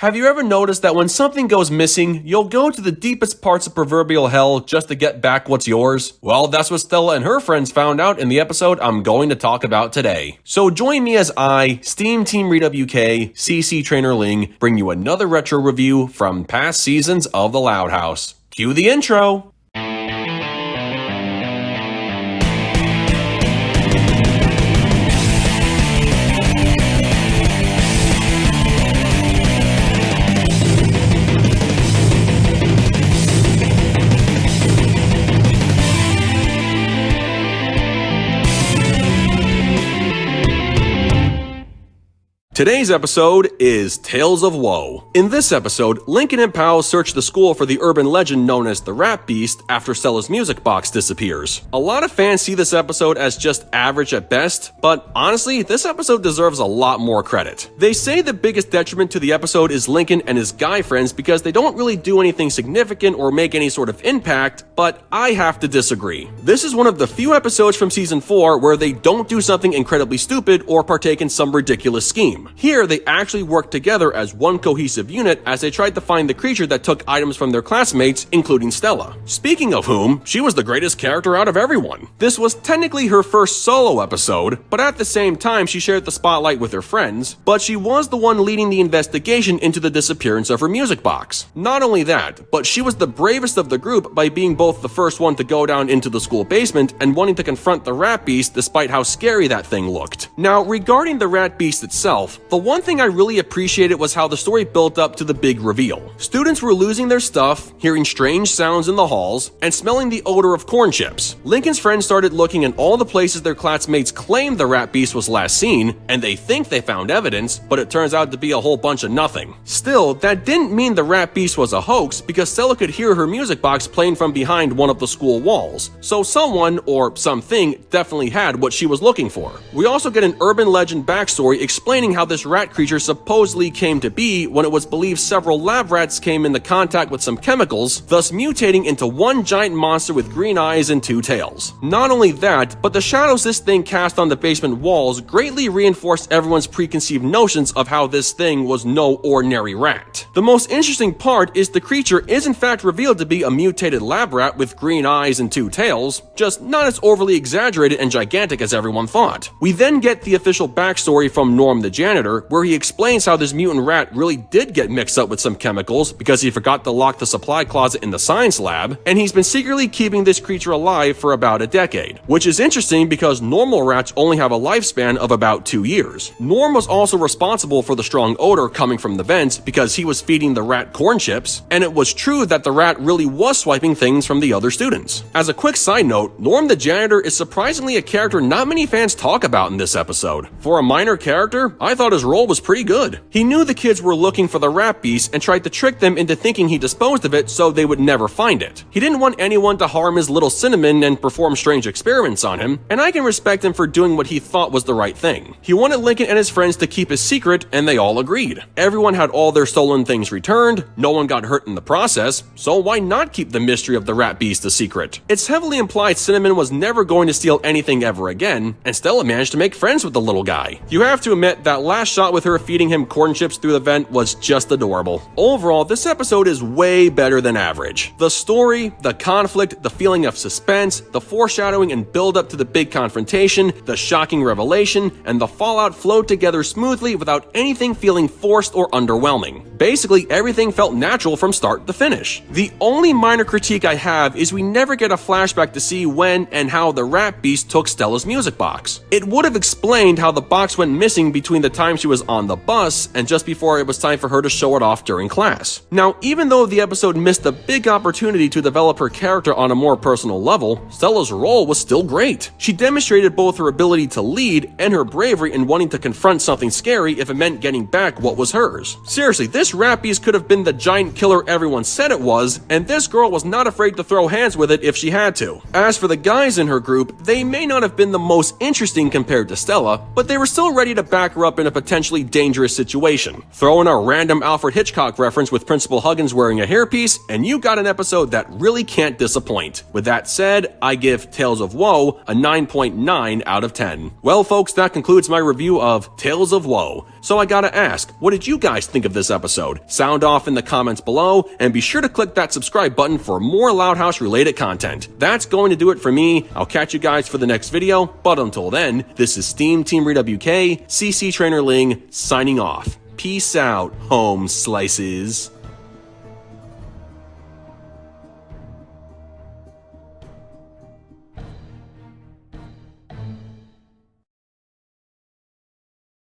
Have you ever noticed that when something goes missing, you'll go to the deepest parts of proverbial hell just to get back what's yours? Well, that's what Stella and her friends found out in the episode I'm going to talk about today. So join me as I, SteamTeamRedubUK, CC Trainor-Ling, bring you another retro review from past seasons of The Loud House. Cue the intro! Today's episode is Tales of Woe. In this episode, Lincoln and Powell search the school for the urban legend known as the Rat Beast after Stella's music box disappears. A lot of fans see this episode as just average at best, but honestly, this episode deserves a lot more credit. They say the biggest detriment to the episode is Lincoln and his guy friends because they don't really do anything significant or make any sort of impact, but I have to disagree. This is one of the few episodes from season 4 where they don't do something incredibly stupid or partake in some ridiculous scheme. Here, they actually worked together as one cohesive unit as they tried to find the creature that took items from their classmates, including Stella. Speaking of whom, she was the greatest character out of everyone. This was technically her first solo episode, but at the same time she shared the spotlight with her friends, but she was the one leading the investigation into the disappearance of her music box. Not only that, but she was the bravest of the group by being both the first one to go down into the school basement and wanting to confront the Rat Beast despite how scary that thing looked. Now, regarding the Rat Beast itself, the one thing I really appreciated was how the story built up to the big reveal. Students were losing their stuff, hearing strange sounds in the halls, and smelling the odor of corn chips. Lincoln's friends started looking in all the places their classmates claimed the Rat Beast was last seen, and they think they found evidence, but it turns out to be a whole bunch of nothing. Still, that didn't mean the Rat Beast was a hoax because Stella could hear her music box playing from behind one of the school walls. So someone, or something, definitely had what she was looking for. We also get an urban legend backstory explaining how this rat creature supposedly came to be when it was believed several lab rats came into contact with some chemicals, thus mutating into one giant monster with green eyes and two tails. Not only that, but the shadows this thing cast on the basement walls greatly reinforced everyone's preconceived notions of how this thing was no ordinary rat. The most interesting part is the creature is in fact revealed to be a mutated lab rat with green eyes and two tails, just not as overly exaggerated and gigantic as everyone thought. We then get the official backstory from Norm the janitor, where he explains how this mutant rat really did get mixed up with some chemicals because he forgot to lock the supply closet in the science lab, and he's been secretly keeping this creature alive for about a decade. Which is interesting because normal rats only have a lifespan of about 2 years. Norm was also responsible for the strong odor coming from the vents because he was feeding the rat corn chips, and it was true that the rat really was swiping things from the other students. As a quick side note, Norm the janitor is surprisingly a character not many fans talk about in this episode. For a minor character, I thought his role was pretty good. He knew the kids were looking for the Rat Beast and tried to trick them into thinking he disposed of it so they would never find it. He didn't want anyone to harm his little cinnamon and perform strange experiments on him, and I can respect him for doing what he thought was the right thing. He wanted Lincoln and his friends to keep his secret, and they all agreed. Everyone had all their stolen things returned, no one got hurt in the process, so why not keep the mystery of the Rat Beast a secret? It's heavily implied Cinnamon was never going to steal anything ever again, and Stella managed to make friends with the little guy. You have to admit that last shot with her feeding him corn chips through the vent was just adorable. Overall, this episode is way better than average. The story, the conflict, the feeling of suspense, the foreshadowing and build up to the big confrontation, the shocking revelation, and the fallout flowed together smoothly without anything feeling forced or underwhelming. Basically, everything felt natural from start to finish. The only minor critique I have is we never get a flashback to see when and how the Rat Beast took Stella's music box. It would have explained how the box went missing between the time she was on the bus and just before it was time for her to show it off during class. Now, even though the episode missed a big opportunity to develop her character on a more personal level, Stella's role was still great. She demonstrated both her ability to lead and her bravery in wanting to confront something scary if it meant getting back what was hers. Seriously, this Rat Beast could have been the giant killer everyone said it was, and this girl was not afraid to throw hands with it if she had to. As for the guys in her group, they may not have been the most interesting compared to Stella, but they were still ready to back her up in a potentially dangerous situation. Throw in a random Alfred Hitchcock reference with Principal Huggins wearing a hairpiece, and you got an episode that really can't disappoint. With that said, I give Tales of Woe a 9.9 out of 10. Well folks, that concludes my review of Tales of Woe. So I gotta ask, what did you guys think of this episode? Sound off in the comments below, and be sure to click that subscribe button for more Loud House related content. That's going to do it for me. I'll catch you guys for the next video, but until then, this is SteamTeamRedubUK, CC Trainor-Ling, signing off. Peace out, home slices.